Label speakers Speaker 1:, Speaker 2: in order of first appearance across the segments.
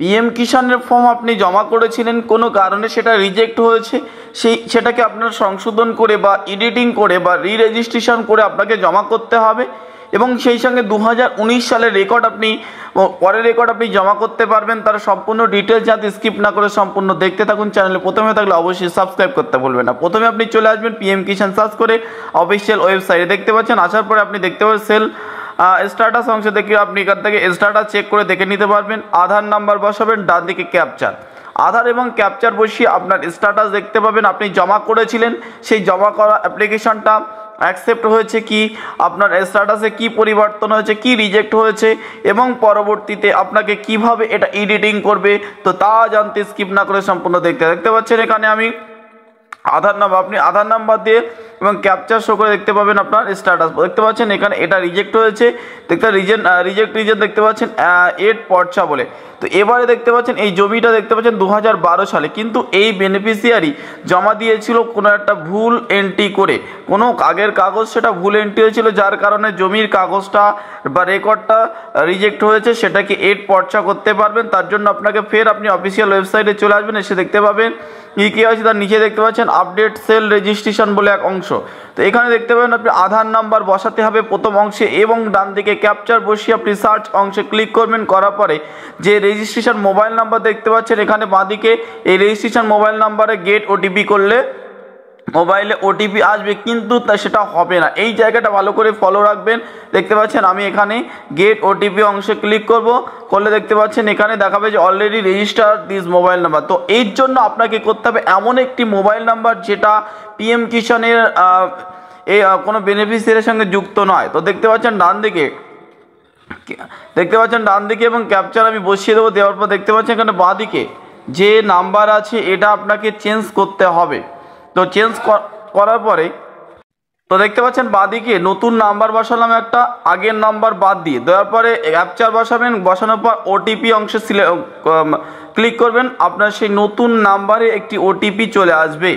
Speaker 1: PM কিষাণের form আপনি জমা করেছিলেন, কোনো কারণে সেটা রিজেক্ট হয়েছে, সেটাকে আপনার সংশোধন করে বা এডিটিং করে বা রেজিস্ট্রেশন করে আপনাকে জমা করতে হবে। এবং সেই সঙ্গে 2019 সালের রেকর্ড আপনি পরের রেকর্ড আপনি জমা করতে পারবেন। তার সম্পূর্ণ ডিটেলস যাতে স্কিপ না করে সম্পূর্ণ দেখতে থাকুন। চ্যানেলে প্রথমে থাকলে অবশ্যই সাবস্ক্রাইব করতে ভুলবেন না। প্রথমে আপনি চলে আসবেন পিএম কিষাণ সার্চ করে অফিসিয়াল ওয়েবসাইটে, দেখতে পাচ্ছেন। আসার পরে আপনি দেখতে পাবেন সেল স্ট্যাটাস অংশ দেখে আপনি এখান থেকে স্ট্যাটাস চেক করে দেখে নিতে পারবেন। আধার নাম্বার বসাবেন, ডান দিকে ক্যাপচার, আধার এবং ক্যাপচার বসিয়ে আপনার স্ট্যাটাস দেখতে পাবেন। আপনি জমা করেছিলেন, সেই জমা করা অ্যাপ্লিকেশনটা অ্যাকসেপ্ট হয়েছে কি, আপনার স্ট্যাটাসে কি পরিবর্তন হয়েছে, কি রিজেক্ট হয়েছে এবং পরবর্তীতে আপনাকে কিভাবে এটা এডিটিং করবে, তো তা জানতে স্কিপ না করে সম্পূর্ণ দেখতে পাচ্ছেন। এখানে আমি আধার নাম্বার, আপনি আধার নাম্বার দিয়ে এবং ক্যাপচার শো করে দেখতে পাবেন আপনার স্ট্যাটাস দেখতে পাচ্ছেন। এখানে এটা রিজেক্ট হয়েছে, রিজেক্ট দেখতে পাচ্ছেন 8 পর্চা বলে। তো এবারে দেখতে পাচ্ছেন এই জমিটা দেখতে পাচ্ছেন 2012 সালে, কিন্তু এই বেনিফিশিয়ারি জমা দিয়েছিল কোনো একটা ভুল এন্ট্রি করে, কোনো আগের কাগজ সেটা ভুল এন্ট্রি হয়েছিল, যার কারণে জমির কাগজটা বা রেকর্ডটা রিজেক্ট হয়েছে। সেটাকে 8 পর্চা করতে পারবেন। তার জন্য আপনাকে ফের আপনি অফিসিয়াল ওয়েবসাইটে চলে আসবেন, এসে দেখতে পাবেন কি আছে। তার নিচে দেখতে পাচ্ছেন আপডেট সেল রেজিস্ট্রেশন বলে এক অংশ। তো এখানে দেখতে পাবেন আপনি আধার নাম্বার বসাতে হবে প্রথম অংশে এবং ডান দিকে ক্যাপচার বসিয়ে আপনি সার্চ অংশে ক্লিক করবেন। করার পরে যে রেজিস্ট্রেশন মোবাইল নাম্বার দেখতে পাচ্ছেন এখানে বাঁদিকে, এই রেজিস্ট্রেশন মোবাইল নাম্বারে গেট ওটিপি করলে মোবাইলে ওটিপি আসবে, কিন্তু সেটা হবে না। এই জায়গাটা ভালো করে ফলো রাখবেন। দেখতে পাচ্ছেন আমি এখানে গেট ওটিপি অংশে ক্লিক করলে দেখতে পাচ্ছেন এখানে দেখাবে যে already register this mobile number. তো এর জন্য আপনাকে করতে হবে এমন একটি মোবাইল নাম্বার যেটা পিএম কিষাণের কোনো বেনিফিশিয়ারির সঙ্গে যুক্ত নয়। তো দেখতে পাচ্ছেন ডান দিকে এবং ক্যাপচার আমি বসিয়ে দেবো। দেওয়ার পর দেখতে পাচ্ছেন এখানে বাঁ দিকে যে নাম্বার আছে এটা আপনাকে চেঞ্জ করতে হবে। তো চেঞ্জ করার পরে তো দেখতে পাচ্ছেন বাঁদিকে নতুন নাম্বার বসালাম একটা, আগের নাম্বার বাদ দিয়ে দেওয়ার পরে ক্যাপচার বসাবেন। বসানোর পর ওটিপি অংশে ক্লিক করবেন। আপনার সেই নতুন নাম্বারে একটি ওটিপি চলে আসবে।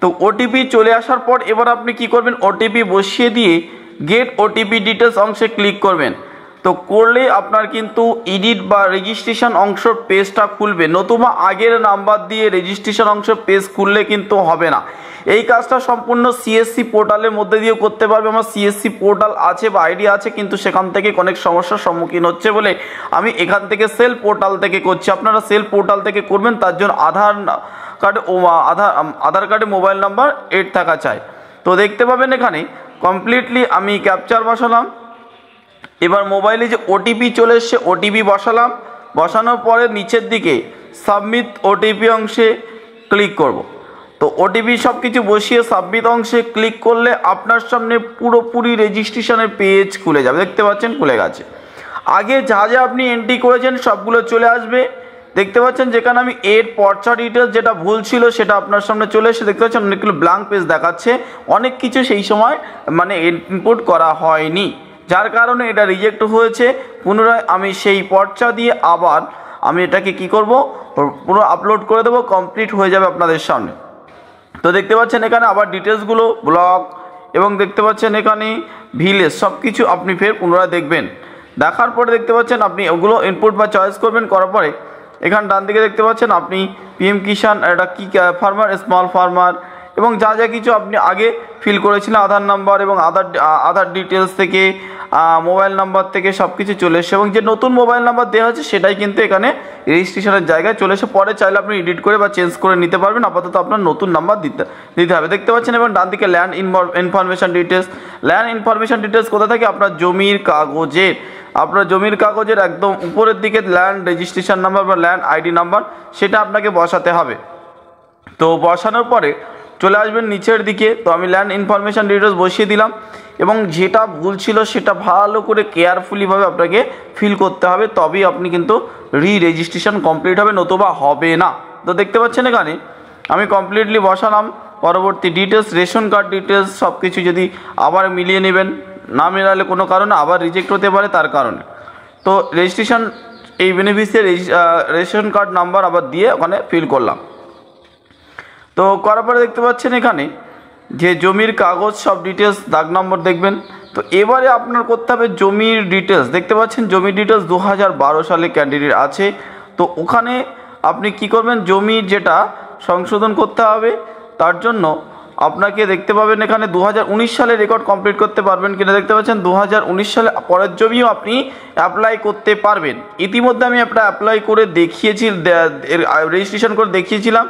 Speaker 1: তো ওটিপি চলে আসার পর এবার আপনি কি করবেন, ওটিপি বসিয়ে দিয়ে গেট ওটিপি ডিটেলস অংশে ক্লিক করবেন। তো করলে আপনার কিন্তু এডিট বা রেজিস্ট্রেশন অংশ পেজটা খুলবে, নতুবা আগের নাম্বার দিয়ে রেজিস্ট্রেশন অংশ পেজ খুললে কিন্তু হবে না। এই কাজটা সম্পূর্ণ সিএসসি পোর্টালের মধ্যে দিয়েও করতে পারবে। আমার সিএসসি পোর্টাল আছে বা আইডি আছে, কিন্তু সেখান থেকে অনেক সমস্যার সম্মুখীন হচ্ছে বলে আমি এখান থেকে সেল পোর্টাল থেকে করছি। আপনারা সেল পোর্টাল থেকে করবেন, তার জন্য আধার কার্ডে মোবাইল নাম্বার 8 থাকা চাই। তো দেখতে পাবেন এখানে কমপ্লিটলি আমি ক্যাপচার বসালাম। এবার মোবাইলে যে ওটিপি চলে এসছে ওটিপি বসালাম। বসানোর পরে নিচের দিকে সাবমিট ওটিপি অংশে ক্লিক করব। তো ওটিপি সব কিছু বসিয়ে সাবমিট অংশে ক্লিক করলে আপনার সামনে পুরোপুরি রেজিস্ট্রেশনের পেজ খুলে যাবে। দেখতে পাচ্ছেন খুলে গেছে। আগে যা আপনি এন্ট্রি করেছেন সবগুলো চলে আসবে। দেখতে পাচ্ছেন যেখানে আমি 8 পর্চা ডিটেলস যেটা ভুল ছিল সেটা আপনার সামনে চলে এসে দেখতে পাচ্ছেন অনেকগুলো ব্ল্যাঙ্ক পেজ দেখাচ্ছে, অনেক কিছু সেই সময় ইনপুট করা হয়নি, যার কারণে এটা রিজেক্ট হয়েছে। পুনরায় আমি সেই পর্চা দিয়ে আবার আমি এটাকে কি করব, পুরো আপলোড করে দেবো, কমপ্লিট হয়ে যাবে আপনাদের সামনে। তো দেখতে পাচ্ছেন এখানে আবার ডিটেলসগুলো ব্লক এবং দেখতে পাচ্ছেন এখানে ভিলেজ সব কিছু আপনি ফের পুনরায় দেখবেন। দেখার পরে দেখতে পাচ্ছেন আপনি ওগুলো ইনপুট বা চয়েস করবেন। করার পরে এখানে ডান দিকে দেখতে পাচ্ছেন আপনি পিএম কিষাণ এটা কি ফার্মার, স্মল ফার্মার এবং যা কিছু আপনি আগে ফিল করেছিলেন আধার নাম্বার এবং আধার ডিটেলস থেকে মোবাইল নাম্বার থেকে সব কিছু চলে এসে এবং যে নতুন মোবাইল নাম্বার দেওয়া হচ্ছে সেটাই কিন্তু এখানে রেজিস্ট্রেশনের জায়গায় চলে এসে পরে চাইলে আপনি এডিট করে বা চেঞ্জ করে নিতে পারবেন। আপাতত আপনার নতুন নাম্বার দিতে হবে। দেখতে পাচ্ছেন এবং ডান দিকে ল্যান্ড ইনফরমেশন ডিটেলস কোথা থেকে, আপনার জমির কাগজের একদম উপরের দিকে ল্যান্ড রেজিস্ট্রেশন নাম্বার বা ল্যান্ড আইডি নাম্বার সেটা আপনাকে বসাতে হবে। তো বসানোর পরে চলে আসবেন নিচের দিকে। তো আমি ল্যান্ড ইনফরমেশন ডিটেলস বসিয়ে দিলাম এবং যেটা ভুল ছিল সেটা ভালো করে কেয়ারফুলিভাবে আপনাকে ফিল করতে হবে, তবেই আপনি কিন্তু রেজিস্ট্রেশন কমপ্লিট হবে, নতুবা হবে না। তো দেখতে পাচ্ছেন এখানে আমি কমপ্লিটলি বসালাম। পরবর্তী ডিটেলস, রেশন কার্ড ডিটেলস সব কিছু যদি আবার মিলিয়ে নেবেন, না মেলালে কোনো কারণে আবার রিজেক্ট হতে পারে তার কারণে। তো রেজিস্ট্রেশন এই বেনিফিশিয়ারি রেশন কার্ড নাম্বার আবার দিয়ে ওখানে ফিল করলাম। তো করার পরে দেখতে পাচ্ছেন এখানে যে জমির কাগজ সব ডিটেলস দাগ নম্বর দেখবেন। তো এবারে আপনার করতে হবে জমির ডিটেলস। দেখতে পাচ্ছেন জমির ডিটেলস 2012 সালে ক্যান্ডিডেট আছে, তো ওখানে আপনি কি করবেন, জমি যেটা সংশোধন করতে হবে তার জন্য আপনাকে দেখতে পাবেন এখানে 2019 সালে রেকর্ড কমপ্লিট করতে পারবেন কিনা দেখতে পাচ্ছেন। 2019 সালে পরের জমিও আপনি অ্যাপ্লাই করতে পারবেন। ইতিমধ্যে আমি একটা অ্যাপ্লাই করে দেখিয়েছি, রেজিস্ট্রেশন করে দেখিয়েছিলাম।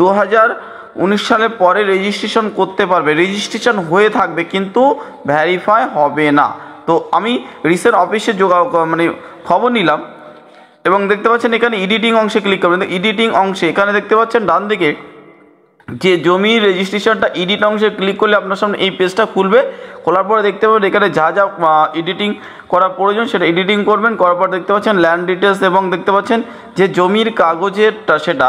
Speaker 1: 2019 সালে পরে রেজিস্ট্রেশন করতে পারবে, রেজিস্ট্রেশন হয়ে থাকবে কিন্তু ভ্যারিফাই হবে না। তো আমি রিসেন্ট অফিসে খবর নিলাম এবং দেখতে পাচ্ছেন এখানে এডিটিং অংশে ক্লিক করবেন। এডিটিং অংশে এখানে দেখতে পাচ্ছেন ডান দিকে যে জমির রেজিস্ট্রেশনটা এডিট অংশে ক্লিক করলে আপনার সামনে এই পেজটা খুলবে। খোলার পরে দেখতে পাবেন এখানে যা যা এডিটিং করা প্রয়োজন সেটা এডিটিং করবেন। করার পর দেখতে পাচ্ছেন ল্যান্ড ডিটেলস এবং দেখতে পাচ্ছেন যে জমির কাগজেরটা সেটা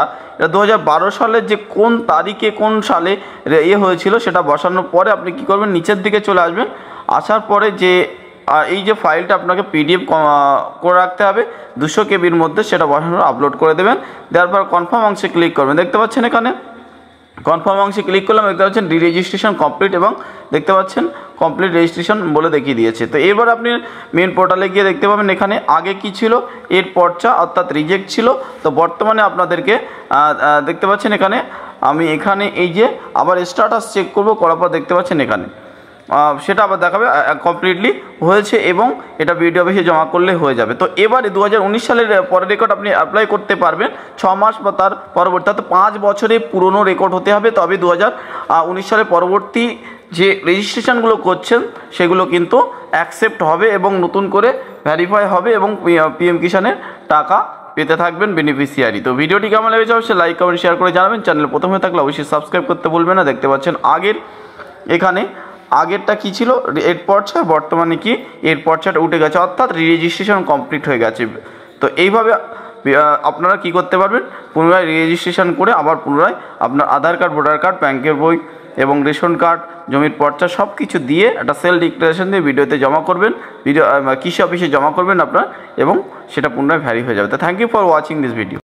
Speaker 1: 2012 সালের যে কোন তারিখে কোন সালে হয়েছিল সেটা বসানোর পরে আপনি কি করবেন, নিচের দিকে চলে আসবেন। আসার পরে যে এই যে ফাইলটা আপনাকে পিডিএফ করে রাখতে হবে 200 কেবির মধ্যে, সেটা বসানোর আপলোড করে দেবেন। দেওয়ার পর কনফার্ম অংশে ক্লিক করবেন। দেখতে পাচ্ছেন এখানে কনফার্ম অংশে ক্লিক করলাম, দেখতে পাচ্ছেন রেজিস্ট্রেশন কমপ্লিট এবং দেখতে পাচ্ছেন কমপ্লিট রেজিস্ট্রেশন বলে দেখিয়ে দিয়েছে। তো এবার আপনি মেন পোর্টালে গিয়ে দেখতে পাবেন এখানে আগে কি ছিল, এর পর্চা অর্থাৎ রিজেক্ট ছিল। তো বর্তমানে আপনাদেরকে দেখতে পাচ্ছেন এখানে আমি এখানে এই যে আবার স্ট্যাটাস চেক করব, করার পর দেখতে পাচ্ছেন এখানে সেটা আবার দেখাবে কমপ্লিটলি হয়েছে এবং এটা বিডিও অফিসে জমা করলে হয়ে যাবে। তো এবারে 2019 সালের পরের রেকর্ড আপনি অ্যাপ্লাই করতে পারবেন 6 মাস বা তার পরবর্তী, অর্থাৎ 5 বছরে পুরনো রেকর্ড হতে হবে, তবে 2019 সালের পরবর্তী যে রেজিস্ট্রেশনগুলো করছেন সেগুলো কিন্তু অ্যাকসেপ্ট হবে এবং নতুন করে ভ্যারিফাই হবে এবং পিএম কিষাণের টাকা পেতে থাকবেন বেনিফিশিয়ারি। তো ভিডিওটি কেমন লেগেছে অবশ্যই লাইক কমেন্ট শেয়ার করে জানাবেন। চ্যানেল প্রথম হয়ে থাকলে অবশ্যই সাবস্ক্রাইব করতে ভুলবেন না। দেখতে পাচ্ছেন এখানে আগেরটা কি ছিল এর পর্চা, বর্তমানে কি এর পর্চাটা উঠে গেছে, অর্থাৎ রেজিস্ট্রেশন কমপ্লিট হয়ে গেছে। তো এইভাবে আপনারা কি করতে পারবেন, পুনরায় রেজিস্ট্রেশন করে আবার পুনরায় আপনার আধার কার্ড, ভোটার কার্ড, ব্যাংকের বই এবং রেশন কার্ড, জমির পর্চা সব কিছু দিয়ে একটা সেলফ ডিক্লারেশন দিয়ে ভিডিওতে জমা করবেন, কৃষি অফিসে জমা করবেন আপনার এবং সেটা পুনরায় ভ্যারি হয়ে যাবে। তো thank you for watching this video.